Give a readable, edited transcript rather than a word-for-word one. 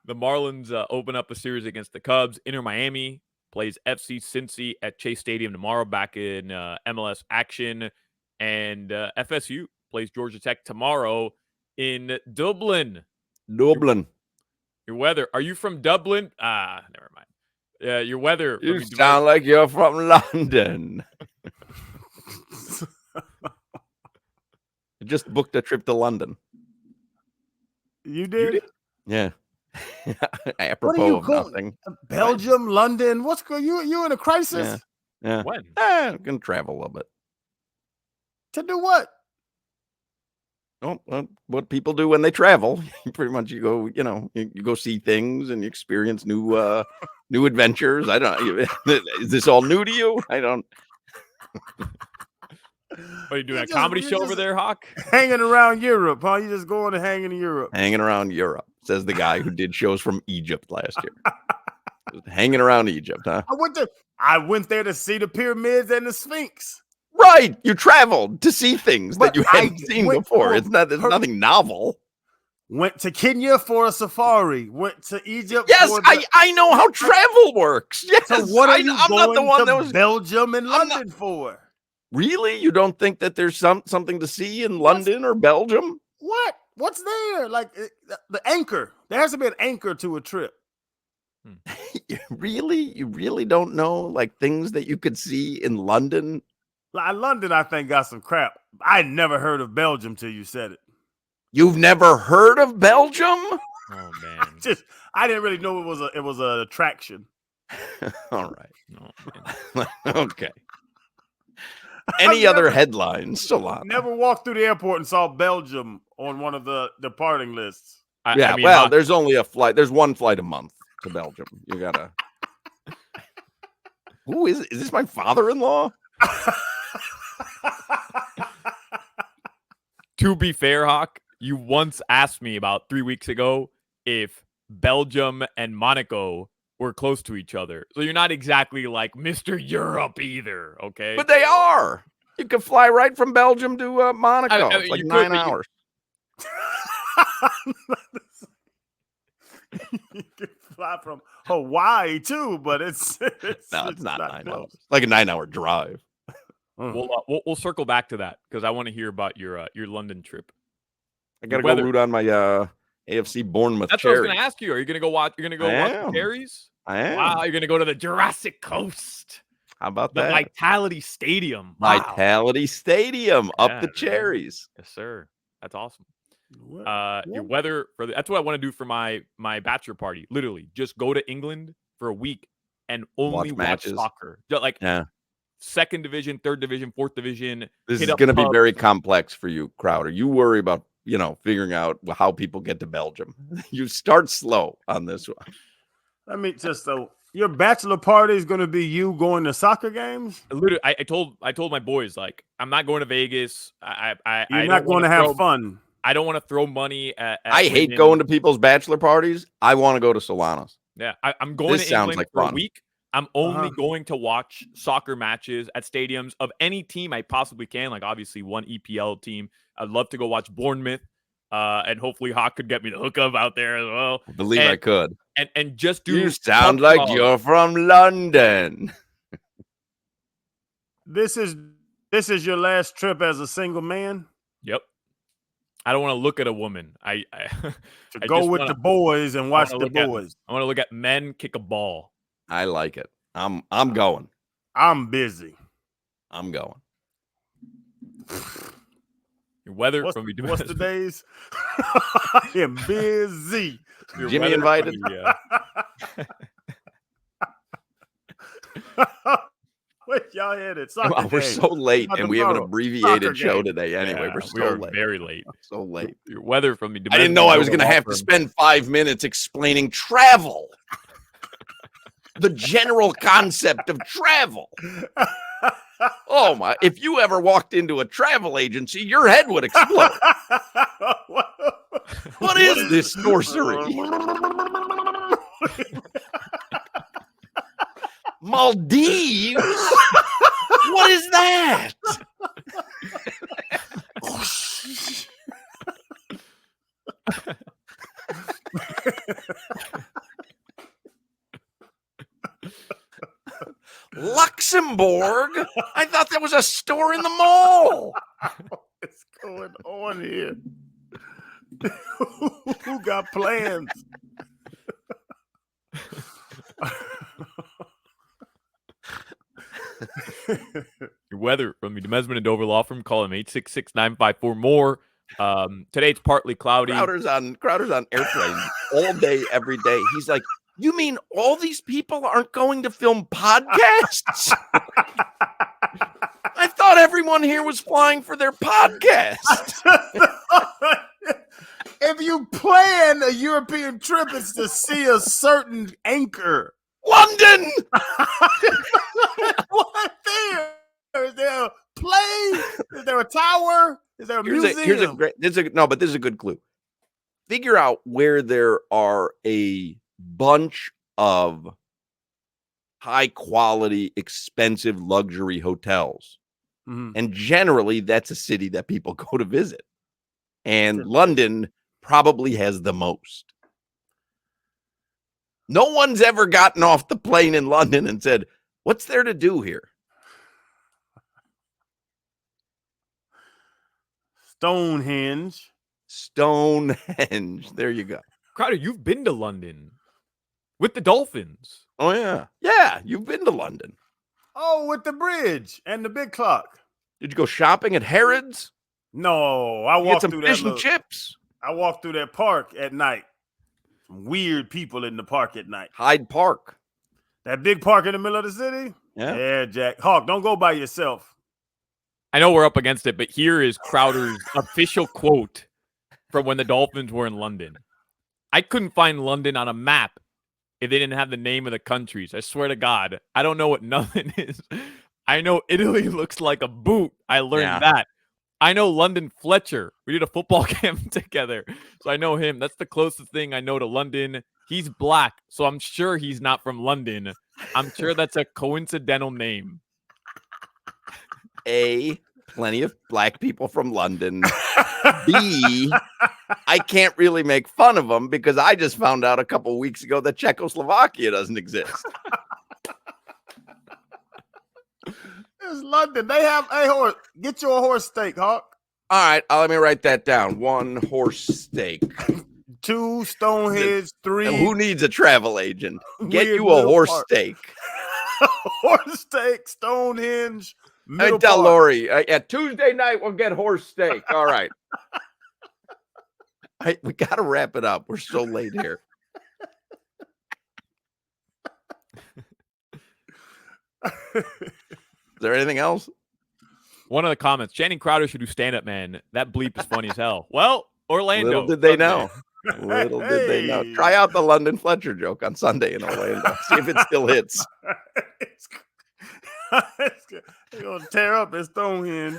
The Marlins open up a series against the Cubs. Inter Miami plays FC Cincy at Chase Stadium tomorrow, back in MLS action. And FSU plays Georgia Tech tomorrow in Dublin. Dublin. Your weather. Are you from Dublin? Never mind. Your weather. You sound like you're from London. I just booked a trip to London. You did? Yeah. Apropos of nothing. Belgium, London. What's going? You in a crisis? Yeah. When? I'm gonna travel a little bit. To do what? Oh, well, what people do when they travel. Pretty much, you go. You go see things and you experience new adventures. I don't. Is this all new to you? I don't. Are you doing a comedy show over there, Hoch? Hanging around Europe, huh? You just going to hang in Europe. Hanging around Europe, says the guy who did shows from Egypt last year. Hanging around Egypt, huh? I went there to see the pyramids and the Sphinx. Right. You traveled to see things that you hadn't seen before. It's nothing novel. Went to Kenya for a safari. Went to Egypt. Yes, I know how travel works. Yes. So what are you I'm going not the one to that was Belgium and London for? Really? You don't think that there's something to see in London or Belgium? What? What's there? Like the anchor. There has to be an anchor to a trip. Really? You really don't know like things that you could see in London? London, I think, got some crap. I never heard of Belgium till you said it. You've never heard of Belgium? Oh man! I didn't really know it was an attraction. All right. No, okay. Any other headlines, Solana? Never walked through the airport and saw Belgium on one of the departing lists. I mean, well, there's only a flight. There's one flight a month to Belgium. You gotta. Who is this? My father-in-law? To be fair, Hoch, you once asked me about 3 weeks ago if Belgium and Monaco were close to each other. So you're not exactly like Mr. Europe either, okay? But they are. You can fly right from Belgium to Monaco. It's like 9 hours. You can fly from Hawaii too, but it's not 9 hours. It's like a 9-hour drive. We'll circle back to that because I want to hear about your London trip. I gotta go root on my AFC Bournemouth. That's Cherries. what I was going to ask you. Are you going to go watch? You're going to go watch the Cherries? I am. Wow, you're going to go to the Jurassic Coast. How about the that? Vitality Stadium. Wow. Vitality Stadium up the Cherries. Yes, sir. That's awesome. Your weather that's what I want to do for my bachelor party. Literally, just go to England for a week and only watch soccer. Like second division, third division, fourth division. This is going to be very complex for you, Crowder. You worry about figuring out how people get to Belgium. You start slow on this one. I mean, your bachelor party is going to be you going to soccer games. Literally, I told my boys, like, I'm not going to Vegas. You're not going to have fun. I don't want to throw money at I hate going to people's bachelor parties. I want to go to Solana's. Yeah, I'm going to England for a week. I'm only going to watch soccer matches at stadiums of any team I possibly can. Like, obviously, one EPL team. I'd love to go watch Bournemouth. And hopefully Hoch could get me the hookup out there as well. I believe I could. And just do. You sound like you're from London. This is your last trip as a single man? Yep. I don't want to look at a woman. I go with the boys and watch the boys. I want to look at men kick a ball. I like it. I'm going. I'm busy. I'm going. Your weather what's the days? I am busy. Jimmy invited. Wait, y'all headed? We're so late, and we have an abbreviated show today. Anyway, we're so late. Very late. So late. Your weather from me. I didn't know I was going to have to spend 5 minutes explaining travel. The general concept of travel. Oh my! If you ever walked into a travel agency, your head would explode. What is this sorcery? Maldives? What is that? Luxembourg? I thought that was a store in the mall. What's going on here? Who got plans? Your weather from the Demesman and Dover Law Firm. Call him 866-954-MORE. Today it's partly cloudy. Crowder's on airplanes all day, every day. He's like, you mean all these people aren't going to film podcasts? I thought everyone here was flying for their podcast. If you plan a European trip, it's to see a certain anchor. London! What there? Is there a plane? Is there a tower? Is there a museum? This is a good clue. Figure out where there are a bunch of high quality, expensive luxury hotels. Mm-hmm. And generally, that's a city that people go to visit. And London probably has the most. No one's ever gotten off the plane in London and said, what's there to do here? Stonehenge. There you go. Crowder, you've been to London with the Dolphins. Oh, yeah. Yeah, you've been to London. Oh, with the bridge and the big clock. Did you go shopping at Harrods? No, I walked through fish and chips. I walked through that park at night. Some weird people in the park at night. Hyde Park. That big park in the middle of the city? Yeah, Jack. Hawk, don't go by yourself. I know we're up against it, but here is Crowder's official quote from when the Dolphins were in London. I couldn't find London on a map if they didn't have the name of the countries. I swear to God, I don't know what nothing is. I know Italy looks like a boot. I learned that. I know London Fletcher. We did a football camp together. So I know him. That's the closest thing I know to London. He's black, so I'm sure he's not from London. I'm sure that's a coincidental name. A, plenty of black people from London. B, I can't really make fun of them because I just found out a couple weeks ago that Czechoslovakia doesn't exist. It's London. They have a horse. Get you a horse steak, Hawk. All right, let me write that down. 1 horse steak. 2 Stonehenge. 3. And who needs a travel agent? Get you a horse steak. Horse steak, Stonehenge. I tell Lori, at Tuesday night, we'll get horse steak. All right. We got to wrap it up. We're so late here. Is there anything else? One of the comments, Channing Crowder should do stand-up, man. That bleep is funny as hell. Well, Orlando. Little did they know. Little did they know. Try out the London Fletcher joke on Sunday in Orlando. See if it still hits. You're going to tear up at Stonehenge.